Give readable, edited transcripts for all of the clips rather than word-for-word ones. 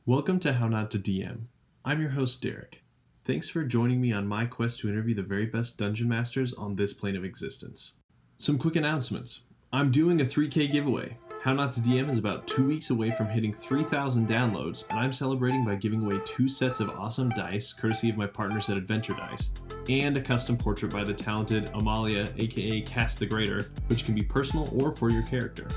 Welcome to How Not to DM. I'm your host, Derek. Thanks for joining me on my quest to interview the very best dungeon masters on this plane of existence. Some quick announcements. I'm doing a 3K giveaway. How Not to DM is about 2 weeks away from hitting 3,000 downloads, and I'm celebrating by giving away 2 sets of awesome dice, courtesy of my partners at Adventure Dice, and a custom portrait by the talented Amalia, aka Cass the Greater, which can be personal or for your character.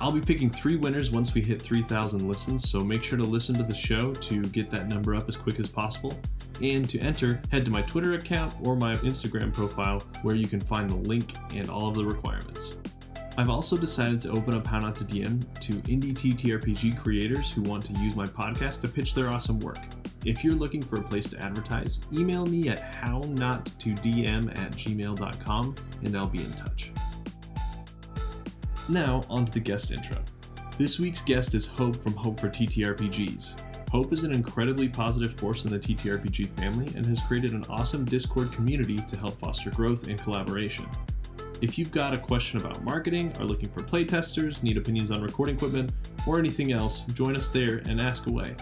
I'll be picking 3 winners once we hit 3,000 listens, so make sure to listen to the show to get that number up as quick as possible. And to enter, head to my Twitter account or my Instagram profile where you can find the link and all of the requirements. I've also decided to open up How Not to DM to indie TTRPG creators who want to use my podcast to pitch their awesome work. If you're looking for a place to advertise, email me at hownottodm@gmail.com and I'll be in touch. Now, on to the guest intro. This week's guest is Hope from Hope4TTRPGs. Hope is an incredibly positive force in the TTRPG family and has created an awesome Discord community to help foster growth and collaboration. If you've got a question about marketing, are looking for playtesters, need opinions on recording equipment, or anything else, join us there and ask away.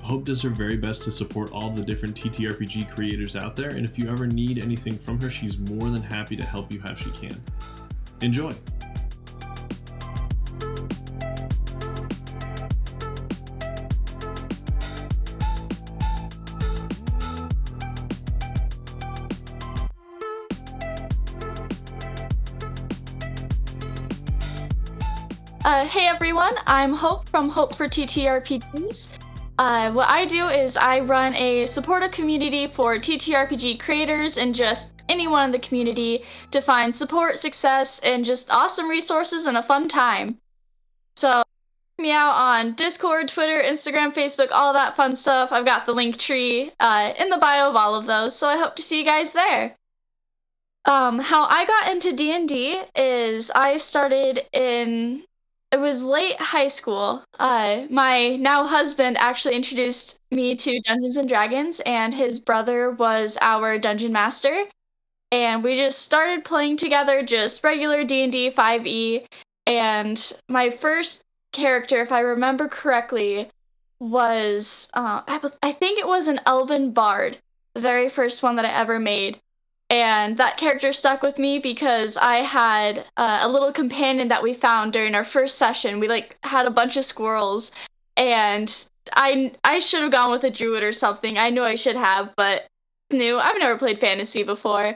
Hope does her very best to support all the different TTRPG creators out there, and if you ever need anything from her, she's more than happy to help you how she can. Enjoy! Hey everyone, I'm Hope from Hope4TTRPGs. What I do is I run a supportive community for TTRPG creators and just anyone in the community to find support, success, and just awesome resources and a fun time. So, check me out on Discord, Twitter, Instagram, Facebook, all that fun stuff. I've got the link tree in the bio of all of those, so I hope to see you guys there. How I got into D&D is I started it was late high school. My now husband actually introduced me to Dungeons and Dragons, and his brother was our dungeon master. And we just started playing together, just regular D&D 5e. And my first character, if I remember correctly, was, I think it was an elven bard, the very first one that I ever made. And that character stuck with me because I had a little companion that we found during our first session. We had a bunch of squirrels, and I should have gone with a druid or something. I knew I should have, but it's new. I've never played fantasy before.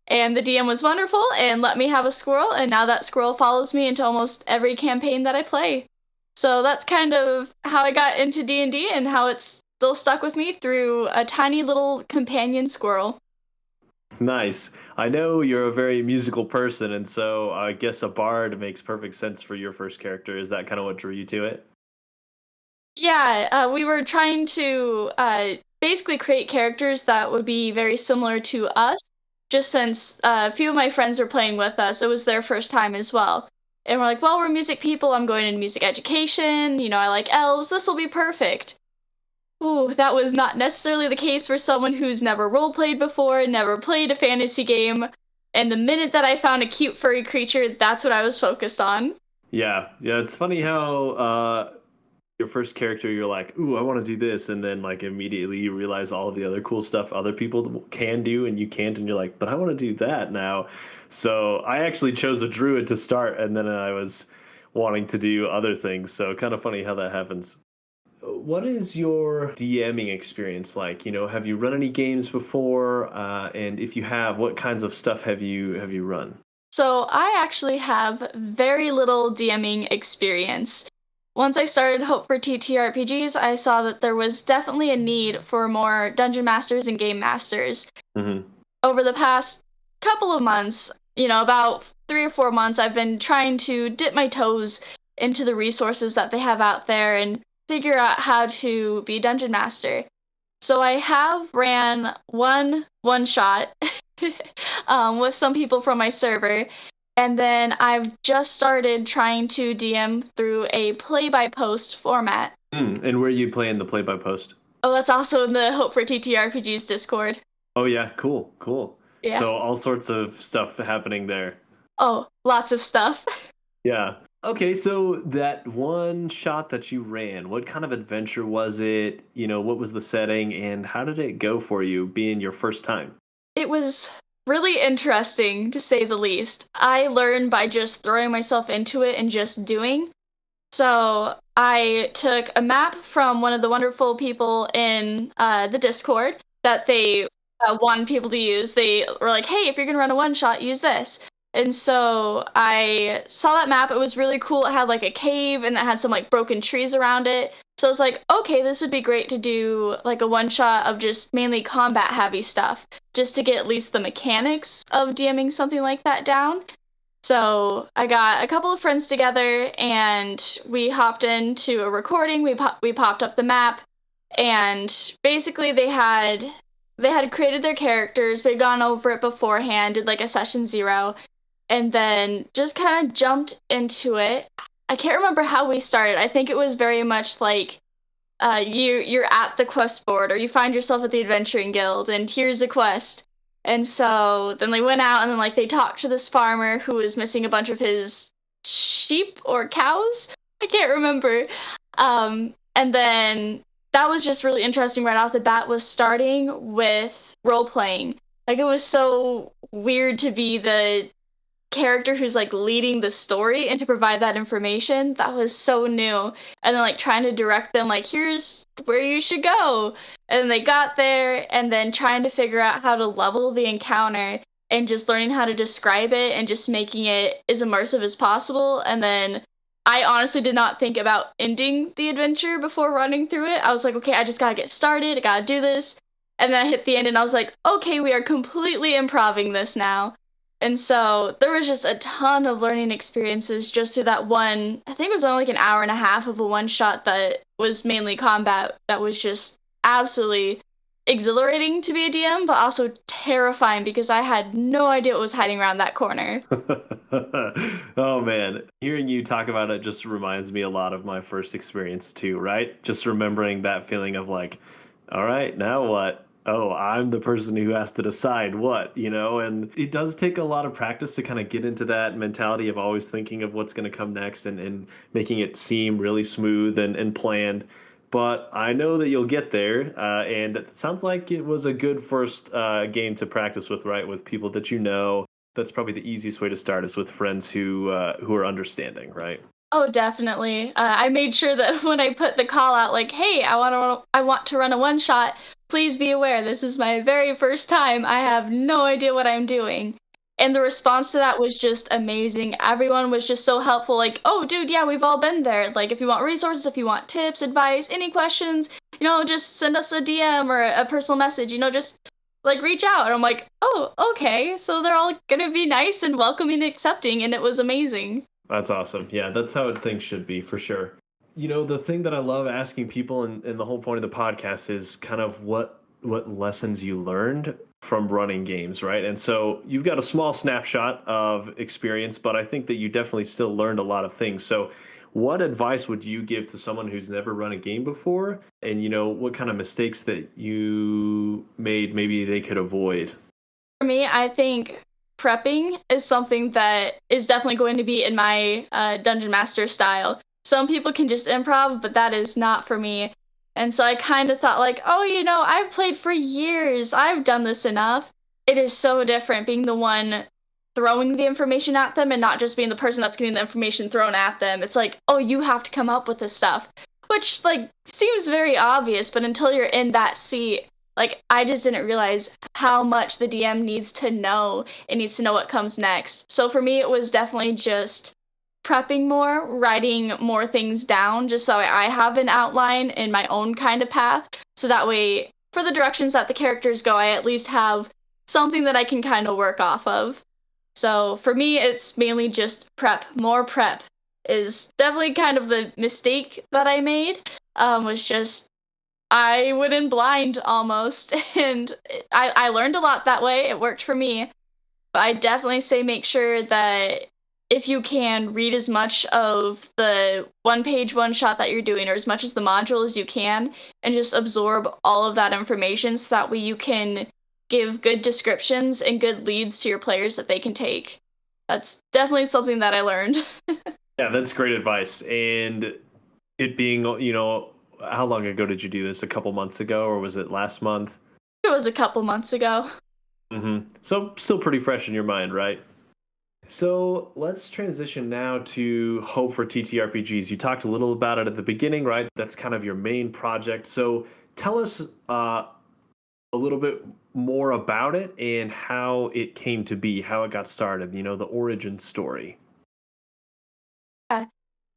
And the DM was wonderful and let me have a squirrel, and now that squirrel follows me into almost every campaign that I play. So that's kind of how I got into D&D and how it's still stuck with me through a tiny little companion squirrel. Nice. I know you're a very musical person, and so I guess a bard makes perfect sense for your first character. Is that kind of what drew you to it? Yeah, we were trying to basically create characters that would be very similar to us, just since a few of my friends were playing with us. It was their first time as well. And we're like, well, we're music people. I'm going into music education. I like elves. This will be perfect. Ooh, that was not necessarily the case for someone who's never roleplayed before, never played a fantasy game, and the minute that I found a cute furry creature, that's what I was focused on. Yeah, it's funny how your first character, you're like, ooh, I want to do this, and then immediately you realize all of the other cool stuff other people can do and you can't, and you're like, but I want to do that now. So I actually chose a druid to start, and then I was wanting to do other things, so kind of funny how that happens. What is your DMing experience like? Have you run any games before? And if you have, what kinds of stuff have you run? So I actually have very little DMing experience. Once I started Hope4TTRPGs, I saw that there was definitely a need for more dungeon masters and game masters. Mm-hmm. Over the past couple of months, about 3 or 4 months, I've been trying to dip my toes into the resources that they have out there and figure out how to be dungeon master. So I have ran one-shot with some people from my server, and then I've just started trying to DM through a play-by-post format. And where are you playing the play-by-post? Oh, that's also in the Hope4TTRPGs Discord. Oh yeah, cool. Yeah. So all sorts of stuff happening there. Oh, lots of stuff. Yeah. Okay, so that one shot that you ran, what kind of adventure was it? What was the setting and how did it go for you being your first time? It was really interesting, to say the least. I learned by just throwing myself into it and just doing. So I took a map from one of the wonderful people in the Discord that they want people to use. They were like, "Hey, if you're gonna run a one shot, use this." And so I saw that map. It was really cool. It had like a cave and it had some like broken trees around it. So I was like, okay, this would be great to do like a one shot of just mainly combat heavy stuff, just to get at least the mechanics of DMing something like that down. So I got a couple of friends together and we hopped into a recording. We popped up the map, and basically they had created their characters. We'd gone over it beforehand, did like a session 0, and then just kind of jumped into it. I can't remember how we started. I think it was very much like you're at the quest board or you find yourself at the adventuring guild and here's a quest. And so then they went out and then like they talked to this farmer who was missing a bunch of his sheep or cows. I can't remember. And then that was just really interesting right off the bat, was starting with role playing. Like it was so weird to be the character who's like leading the story and to provide that information. That was so new. And then like trying to direct them like, here's where you should go. And then they got there, and then trying to figure out how to level the encounter and just learning how to describe it and just making it as immersive as possible. And then I honestly did not think about ending the adventure before running through it. I was like, okay, I just gotta get started, I gotta do this. And then I hit the end and I was like, okay, we are completely improving this now. And so there was just a ton of learning experiences just through that one. I think it was only like an hour and a half of a one shot that was mainly combat. That was just absolutely exhilarating to be a DM, but also terrifying because I had no idea what was hiding around that corner. Oh man, hearing you talk about it just reminds me a lot of my first experience too, right? Just remembering that feeling of like, all right, now what? Oh, I'm the person who has to decide what. And it does take a lot of practice to kind of get into that mentality of always thinking of what's going to come next and making it seem really smooth and planned. But I know that you'll get there, and it sounds like it was a good first game to practice with, right? With people that you know. That's probably the easiest way to start is with friends who are understanding, right? Oh, definitely. I made sure that when I put the call out, like, "Hey, I want to run a one shot. Please be aware, this is my very first time. I have no idea what I'm doing." And the response to that was just amazing. Everyone was just so helpful. Like, "Oh, dude, yeah, we've all been there. Like, if you want resources, if you want tips, advice, any questions, just send us a DM or a personal message. Just like reach out." And I'm like, "Oh, okay." So they're all gonna be nice and welcoming and accepting, and it was amazing. That's awesome. Yeah, that's how things should be for sure. The thing that I love asking people, and the whole point of the podcast is kind of what lessons you learned from running games, right? And so you've got a small snapshot of experience, but I think that you definitely still learned a lot of things. So what advice would you give to someone who's never run a game before? And what kind of mistakes that you made maybe they could avoid? For me, I think prepping is something that is definitely going to be in my Dungeon Master style. Some people can just improv, but that is not for me. And so I kind of thought, like, oh, I've played for years. I've done this enough. It is so different being the one throwing the information at them and not just being the person that's getting the information thrown at them. It's like, oh, you have to come up with this stuff, which, like, seems very obvious, but until you're in that seat, like, I just didn't realize how much the DM needs to know. It needs to know what comes next. So for me, it was definitely just prepping more, writing more things down, just so I have an outline in my own kind of path. So that way, for the directions that the characters go, I at least have something that I can kind of work off of. So for me, it's mainly just prep. More prep is definitely kind of the mistake that I made. Was just I went in blind almost, and I learned a lot that way. It worked for me. But I definitely say make sure that if you can, read as much of the one page one shot that you're doing, or as much as the module as you can, and just absorb all of that information so that way you can give good descriptions and good leads to your players that they can take. That's definitely something that I learned. Yeah, that's great advice. And it being, how long ago did you do this? A couple months ago, or was it last month? It was a couple months ago. So still pretty fresh in your mind, right? So let's transition now to Hope for TTRPGs. You talked a little about it at the beginning, right? That's kind of your main project. So tell us a little bit more about it and how it came to be, how it got started, the origin story. Yeah.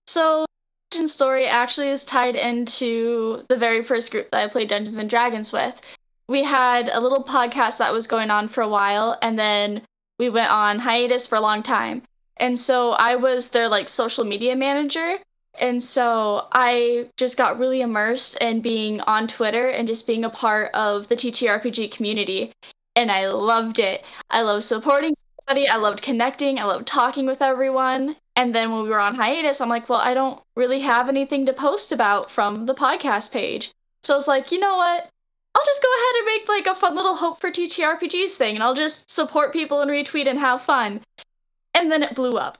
So, the origin story actually is tied into the very first group that I played Dungeons and Dragons with. We had a little podcast that was going on for a while, and then we went on hiatus for a long time. And so I was their like social media manager. And so I just got really immersed in being on Twitter and just being a part of the TTRPG community. And I loved it. I love supporting everybody. I loved connecting. I loved talking with everyone. And then when we were on hiatus, I'm like, well, I don't really have anything to post about from the podcast page. So I was like, you know what? I'll just go ahead and make like a fun little Hope for TTRPGs thing, and I'll just support people and retweet and have fun. And then it blew up.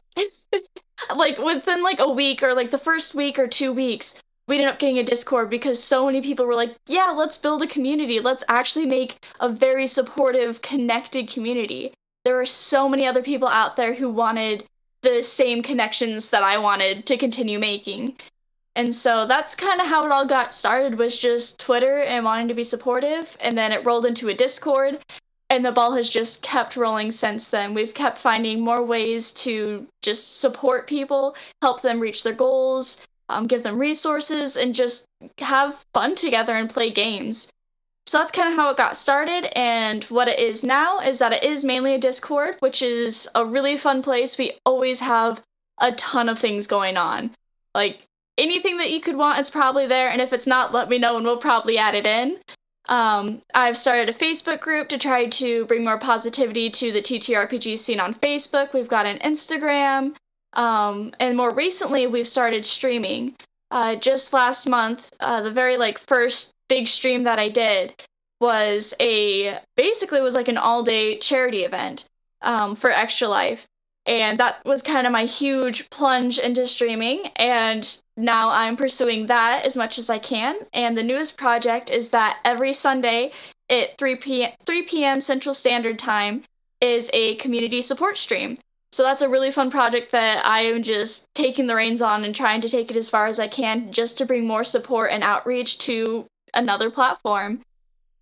Like within like a week or like the first week or 2 weeks, we ended up getting a Discord because so many people were like, yeah, let's build a community. Let's actually make a very supportive, connected community. There were so many other people out there who wanted the same connections that I wanted to continue making. And so that's kind of how it all got started, was just Twitter and wanting to be supportive, and then it rolled into a Discord, and the ball has just kept rolling since then. We've kept finding more ways to just support people, help them reach their goals, give them resources, and just have fun together and play games. So that's kind of how it got started, and what it is now is that it is mainly a Discord, which is a really fun place. We always have a ton of things going on. Like, anything that you could want, it's probably there, and if it's not, let me know and we'll probably add it in. I've started a Facebook group to try to bring more positivity to the TTRPG scene on Facebook. We've got an Instagram, and more recently we've started streaming. Just last month, the very like first big stream that I did was basically was like an all-day charity event for Extra Life. And that was kind of my huge plunge into streaming, and now I'm pursuing that as much as I can. And the newest project is that every Sunday at 3 p.m. Central Standard Time is a community support stream. So that's a really fun project that I am just taking the reins on and trying to take it as far as I can, just to bring more support and outreach to another platform.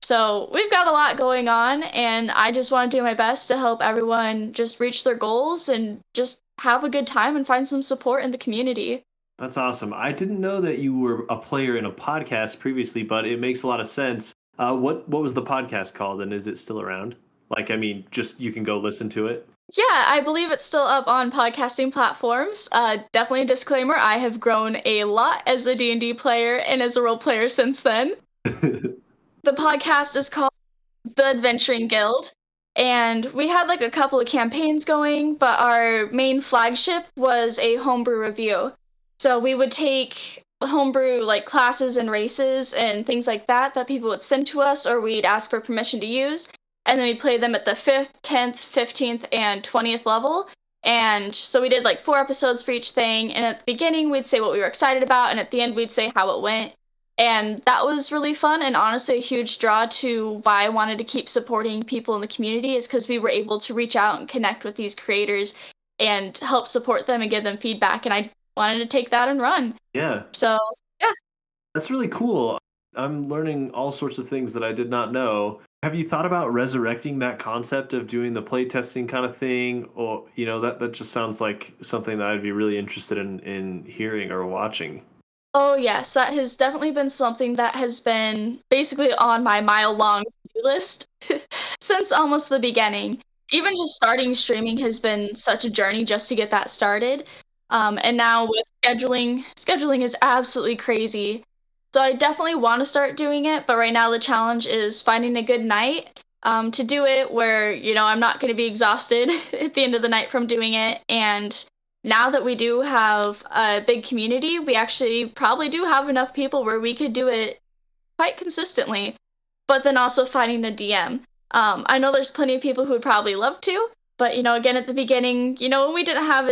So we've got a lot going on, and I just want to do my best to help everyone just reach their goals and just have a good time and find some support in the community. That's awesome. I didn't know that you were a player in a podcast previously, but it makes a lot of sense. What was the podcast called, and is it still around? Like, I mean, just you can go listen to it. Yeah, I believe it's still up on podcasting platforms. Definitely a disclaimer, I have grown a lot as a D&D player and as a role player since then. The podcast is called The Adventuring Guild, and we had like a couple of campaigns going, but our main flagship was a homebrew review. So we would take homebrew like classes and races and things like that people would send to us, or we'd ask for permission to use, and then we'd play them at the 5th, 10th, 15th, and 20th level. And so we did like 4 episodes for each thing, and at the beginning we'd say what we were excited about, and at the end we'd say how it went. And that was really fun, and honestly a huge draw to why I wanted to keep supporting people in the community, is because we were able to reach out and connect with these creators and help support them and give them feedback, and I wanted to take that and run. Yeah. So, yeah. That's really cool. I'm learning all sorts of things that I did not know. Have you thought about resurrecting that concept of doing the playtesting kind of thing? Or, that just sounds like something that I'd be really interested in hearing or watching. Oh yes, that has definitely been something that has been basically on my mile-long to-do list since almost the beginning. Even just starting streaming has been such a journey just to get that started. And now with scheduling is absolutely crazy. So I definitely want to start doing it, but right now the challenge is finding a good night to do it where, I'm not going to be exhausted at the end of the night from doing it. And now that we do have a big community, we actually probably do have enough people where we could do it quite consistently, but then also finding the DM. I know there's plenty of people who would probably love to, but, again, at the beginning, when we didn't have,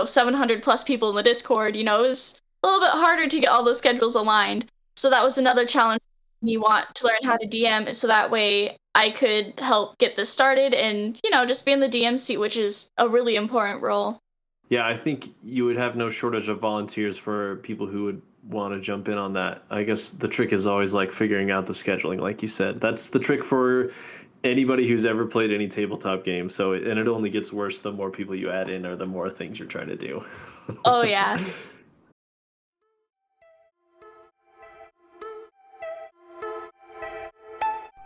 700 plus people in the Discord, it was a little bit harder to get all those schedules aligned. So that was another challenge. Me want to learn how to DM so that way I could help get this started and, just be in the DM seat, which is a really important role. Yeah, I think you would have no shortage of volunteers for people who would want to jump in on that. I guess the trick is always like figuring out the scheduling, like you said. That's the trick for anybody who's ever played any tabletop game. So, and it only gets worse the more people you add in or the more things you're trying to do. Oh, yeah.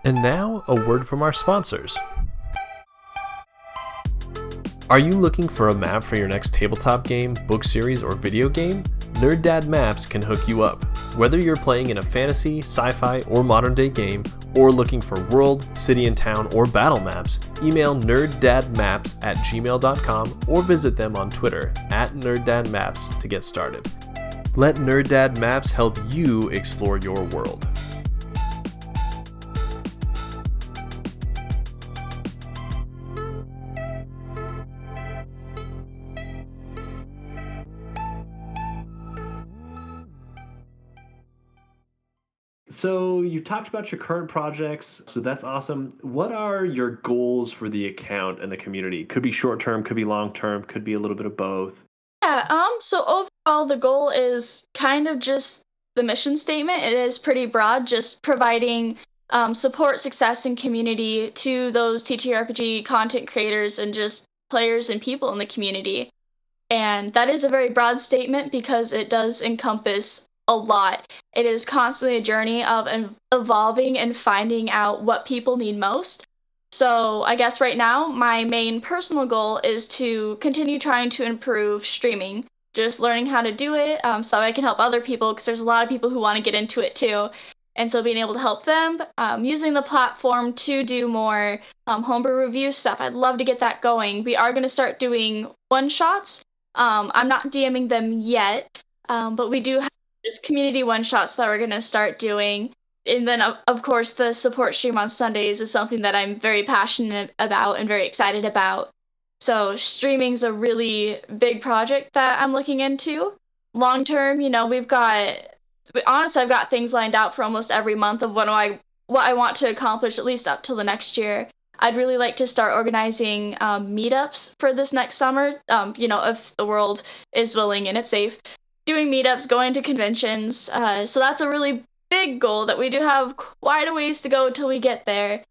And now, a word from our sponsors. Are you looking for a map for your next tabletop game, book series, or video game? Nerd Dad Maps can hook you up. Whether you're playing in a fantasy, sci-fi, or modern-day game, or looking for world, city and town, or battle maps, email nerddadmaps@gmail.com or visit them on Twitter @nerddadmaps to get started. Let Nerd Dad Maps help you explore your world. So you talked about your current projects, so that's awesome. What are your goals for the account and the community? Could be short term, could be long term, could be a little bit of both. Yeah, so overall the goal is kind of just the mission statement. It is pretty broad, just providing support, success, and community to those TTRPG content creators and just players and people in the community. And that is a very broad statement because it does encompass a lot. It is constantly a journey of evolving and finding out what people need most. So I guess right now, my main personal goal is to continue trying to improve streaming, just learning how to do it so I can help other people because there's a lot of people who want to get into it too. And so being able to help them, using the platform to do more homebrew review stuff. I'd love to get that going. We are going to start doing one-shots. I'm not DMing them yet, but we do have just community one-shots that we're going to start doing. And then, of course, the support stream on Sundays is something that I'm very passionate about and very excited about. So streaming's a really big project that I'm looking into. Long term, honestly, I've got things lined out for almost every month of what I want to accomplish, at least up till the next year. I'd really like to start organizing meetups for this next summer, if the world is willing and it's safe. Doing meetups, going to conventions. So that's a really big goal that we do have quite a ways to go till we get there.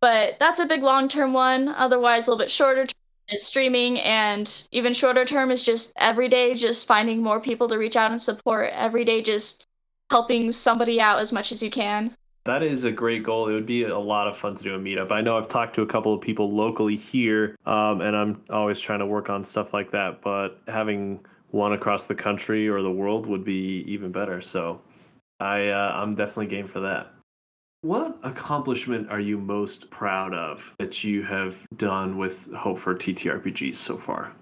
But that's a big long-term one. Otherwise, a little bit shorter term is streaming, and even shorter term is just every day, just finding more people to reach out and support. Every day, just helping somebody out as much as you can. That is a great goal. It would be a lot of fun to do a meetup. I know I've talked to a couple of people locally here, and I'm always trying to work on stuff like that, but having one across the country or the world would be even better. So I'm definitely game for that. What accomplishment are you most proud of that you have done with Hope4TTRPGs so far?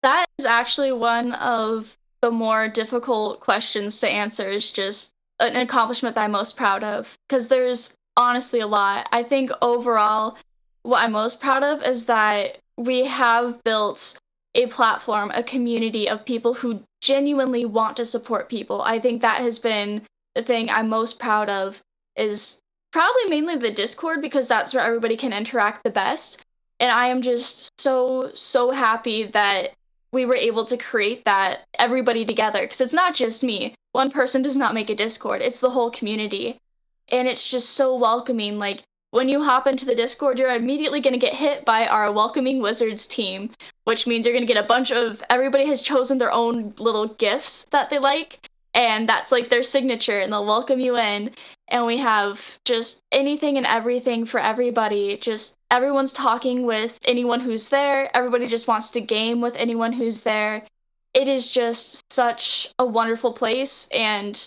That is actually one of the more difficult questions to answer, is just an accomplishment that I'm most proud of, because there's honestly a lot. I think overall, what I'm most proud of is that we have built a platform, a community of people who genuinely want to support people. I think that has been the thing I'm most proud of, is probably mainly the Discord, because that's where everybody can interact the best. And I am just so happy that we were able to create that, everybody together, because it's not just me. One person does not make a Discord, it's the whole community. And it's just so welcoming. Like, when you hop into the Discord, you're immediately going to get hit by our Welcoming Wizards team, which means you're going to get a bunch of, everybody has chosen their own little gifts that they like, and that's like their signature, and they'll welcome you in. And we have just anything and everything for everybody. Just everyone's talking with anyone who's there. Everybody just wants to game with anyone who's there. It is just such a wonderful place, and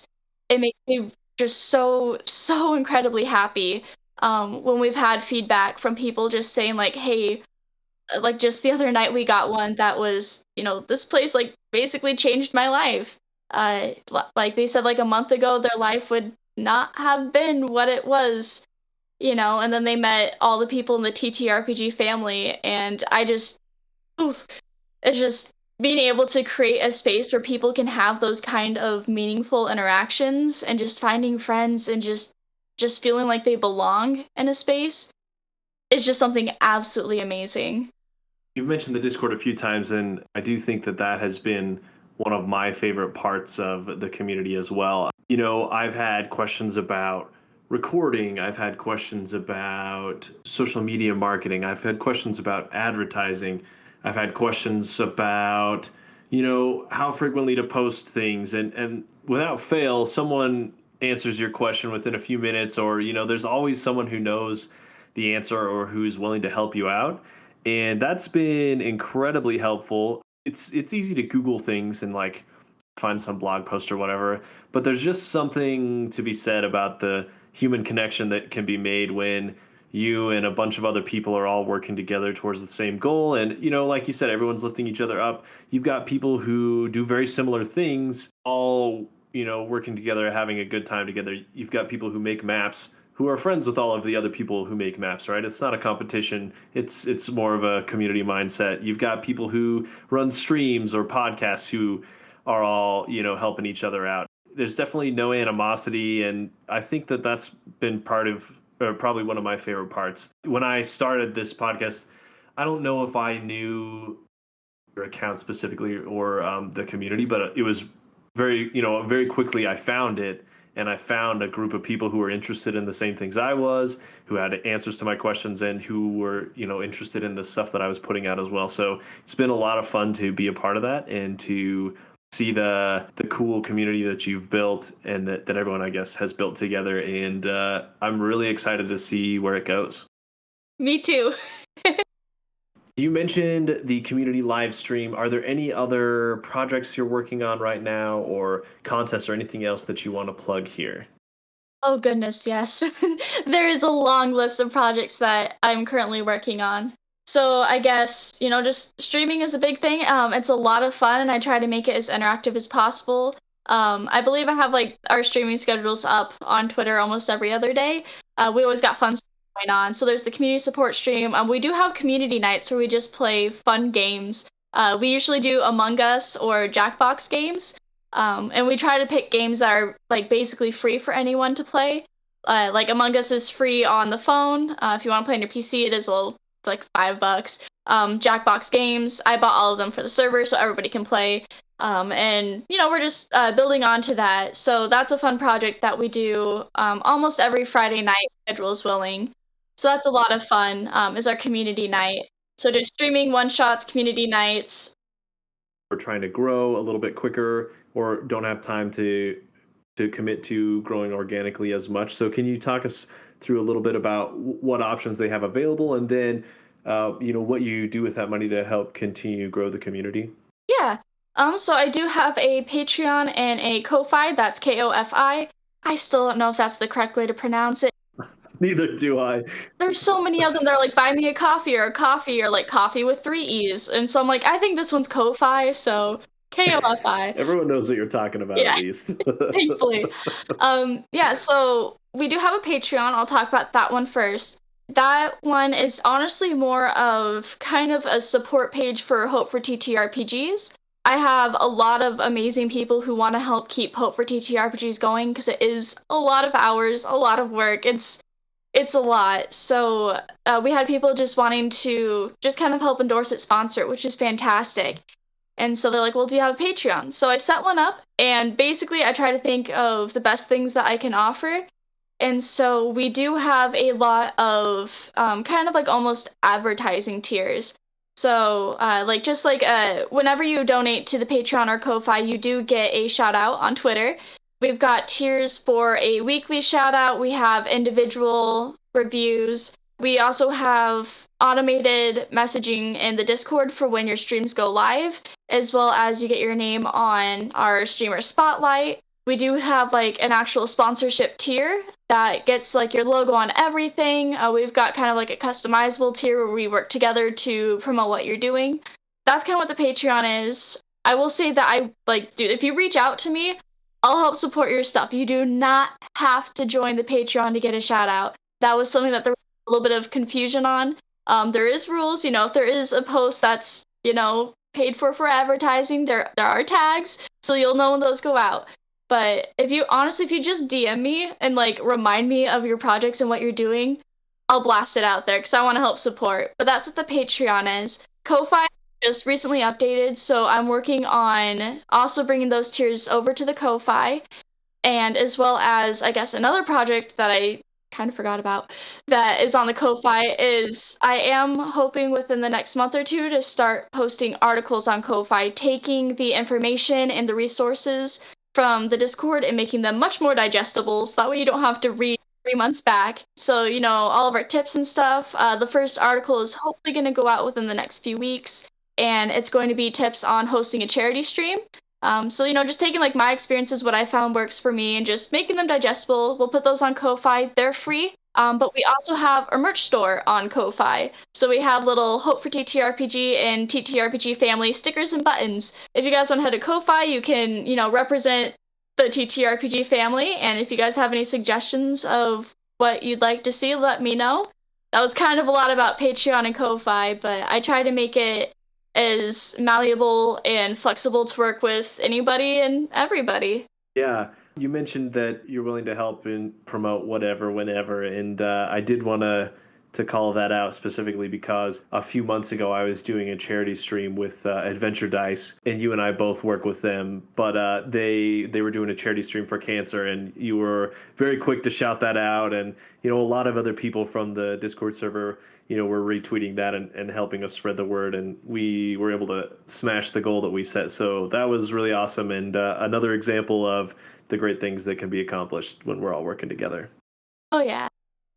it makes me just so incredibly happy when we've had feedback from people just saying like, hey, like just the other night we got one that was, this place like basically changed my life. Like they said, like a month ago their life would not have been what it was, and then they met all the people in the TTRPG family, and I just, oof, it's just being able to create a space where people can have those kind of meaningful interactions and just finding friends and just feeling like they belong in a space is just something absolutely amazing. You've mentioned the Discord a few times, and I do think that that has been one of my favorite parts of the community as well. You know, I've had questions about recording, I've had questions about social media marketing, I've had questions about advertising, I've had questions about, you know, how frequently to post things, and without fail, someone answers your question within a few minutes, or, you know, there's always someone who knows the answer or who's willing to help you out. And that's been incredibly helpful. It's easy to Google things and like find some blog post or whatever, but there's just something to be said about the human connection that can be made when you and a bunch of other people are all working together towards the same goal. And, you know, like you said, everyone's lifting each other up. You've got people who do very similar things, all, you know, working together, having a good time together. You've got people who make maps who are friends with all of the other people who make maps, right? It's not a competition. It's more of a community mindset. You've got people who run streams or podcasts who are all, you know, helping each other out. There's definitely no animosity, and I think that that's been part of, or probably one of my favorite parts. When I started this podcast, I don't know if I knew your account specifically or the community, but it was very, you know, very quickly I found it, and I found a group of people who were interested in the same things I was, who had answers to my questions, and who were, you know, interested in the stuff that I was putting out as well. So it's been a lot of fun to be a part of that and to see the cool community that you've built and that everyone, I guess, has built together. And I'm really excited to see where it goes. Me too. You mentioned the community live stream. Are there any other projects you're working on right now, or contests or anything else that you want to plug here? Oh goodness, yes. There is a long list of projects that I'm currently working on. So I guess, you know, just streaming is a big thing. It's a lot of fun and I try to make it as interactive as possible. I believe I have like our streaming schedules up on Twitter almost every other day. We always got fun stuff going on. So there's the community support stream. We do have community nights where we just play fun games. We usually do Among Us or Jackbox games. And we try to pick games that are like basically free for anyone to play. Like Among Us is free on the phone. If you want to play on your PC, it is a little, it's like $5. Jackbox games, I bought all of them for the server so everybody can play. And you know, we're just building on to that. So that's a fun project that we do almost every Friday night, schedule is willing. So that's a lot of fun. Is our community night. So just streaming one shots, community nights. We're trying to grow a little bit quicker or don't have time to commit to growing organically as much. So can you talk us through a little bit about what options they have available, and then you know, what you do with that money to help continue grow the community? Yeah. So I do have a Patreon and a Ko-Fi. That's Kofi. I still don't know if that's the correct way to pronounce it. Neither do I. There's so many of them. They're like buy me a coffee or like coffee with 3 E's. And so I'm like, I think this one's Ko-Fi, so Kofi. Everyone knows what you're talking about, Yeah. at least. Thankfully. Yeah, so we do have a Patreon. I'll talk about that one first. That one is honestly more of kind of a support page for Hope4TTRPGs. I have a lot of amazing people who want to help keep Hope4TTRPGs going because it is a lot of hours, a lot of work. It's a lot. So we had people just wanting to just kind of help endorse it, sponsor it, which is fantastic. And so they're like, well, do you have a Patreon? So I set one up, and basically I try to think of the best things that I can offer. And so we do have a lot of kind of like almost advertising tiers. So like just like whenever you donate to the Patreon or Ko-Fi, you do get a shout out on Twitter. We've got tiers for a weekly shout out. We have individual reviews. We also have automated messaging in the Discord for when your streams go live, as well as you get your name on our streamer spotlight. We do have like an actual sponsorship tier that gets like your logo on everything. We've got kind of like a customizable tier where we work together to promote what you're doing. That's kind of what the Patreon is. I will say that I like, dude, if you reach out to me, I'll help support your stuff. You do not have to join the Patreon to get a shout out. That was something that there was a little bit of confusion on. There is rules, you know, if there is a post that's, you know, paid for advertising. There are tags, so you'll know when those go out. But if you just DM me and like remind me of your projects and what you're doing, I'll blast it out there because I want to help support. But that's what the Patreon is. Ko-Fi just recently updated, so I'm working on also bringing those tiers over to the Ko-Fi, and as well as, I guess, another project that I kind of forgot about that is on the Ko-Fi is I am hoping within the next month or two to start posting articles on Ko-Fi, taking the information and the resources from the Discord and making them much more digestible, so that way you don't have to read 3 months back. So, all of our tips and stuff. The first article is hopefully going to go out within the next few weeks, and it's going to be tips on hosting a charity stream. So, just taking like my experiences, what I found works for me, and just making them digestible. We'll put those on Ko-Fi. They're free. But we also have a merch store on Ko-Fi. So we have little Hope4TTRPG and TTRPG family stickers and buttons. If you guys want to head to Ko-Fi, you can, represent the TTRPG family. And if you guys have any suggestions of what you'd like to see, let me know. That was kind of a lot about Patreon and Ko-Fi, but I try to make it as malleable and flexible to work with anybody and everybody. Yeah. You mentioned that you're willing to help and promote whatever, whenever, and I did want to call that out specifically because a few months ago I was doing a charity stream with Adventure Dice, and you and I both work with them, but they were doing a charity stream for cancer, and you were very quick to shout that out, and a lot of other people from the Discord server were retweeting that and helping us spread the word, and we were able to smash the goal that we set. So that was really awesome, and another example of the great things that can be accomplished when we're all working together. Oh, yeah.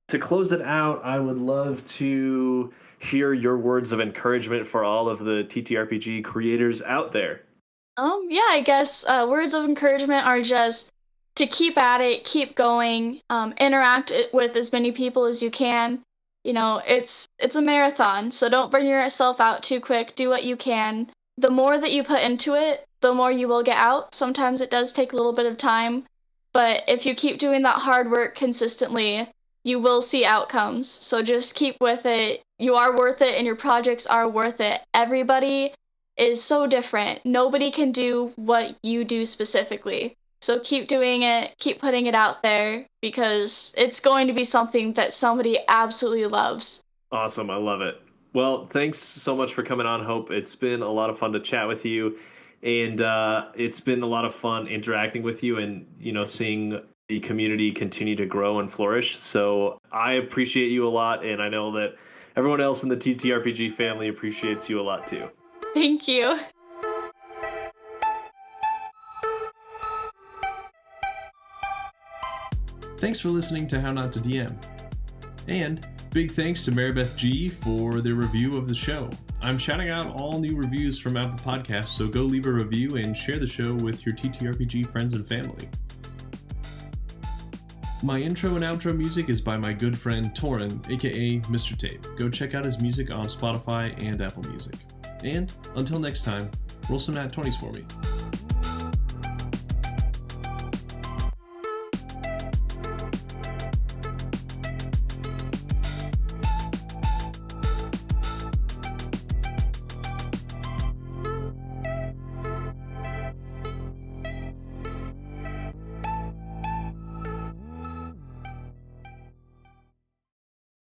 To close it out, I would love to hear your words of encouragement for all of the TTRPG creators out there. Yeah, I guess words of encouragement are just to keep at it, keep going, interact with as many people as you can. It's a marathon, so don't burn yourself out too quick. Do what you can. The more that you put into it, the more you will get out. Sometimes it does take a little bit of time, but if you keep doing that hard work consistently, you will see outcomes. So just keep with it. You are worth it, and your projects are worth it. Everybody is so different. Nobody can do what you do specifically. So keep doing it, keep putting it out there, because it's going to be something that somebody absolutely loves. Awesome. I love it. Well, thanks so much for coming on, Hope. It's been a lot of fun to chat with you, and it's been a lot of fun interacting with you and, seeing the community continue to grow and flourish. So I appreciate you a lot, and I know that everyone else in the TTRPG family appreciates you a lot too. Thank you. Thanks for listening to How Not to DM. And big thanks to Maribeth G for their review of the show. I'm shouting out all new reviews from Apple Podcasts, so go leave a review and share the show with your TTRPG friends and family. My intro and outro music is by my good friend Torin, aka Mr. Tape. Go check out his music on Spotify and Apple Music. And until next time, roll some nat 20s for me.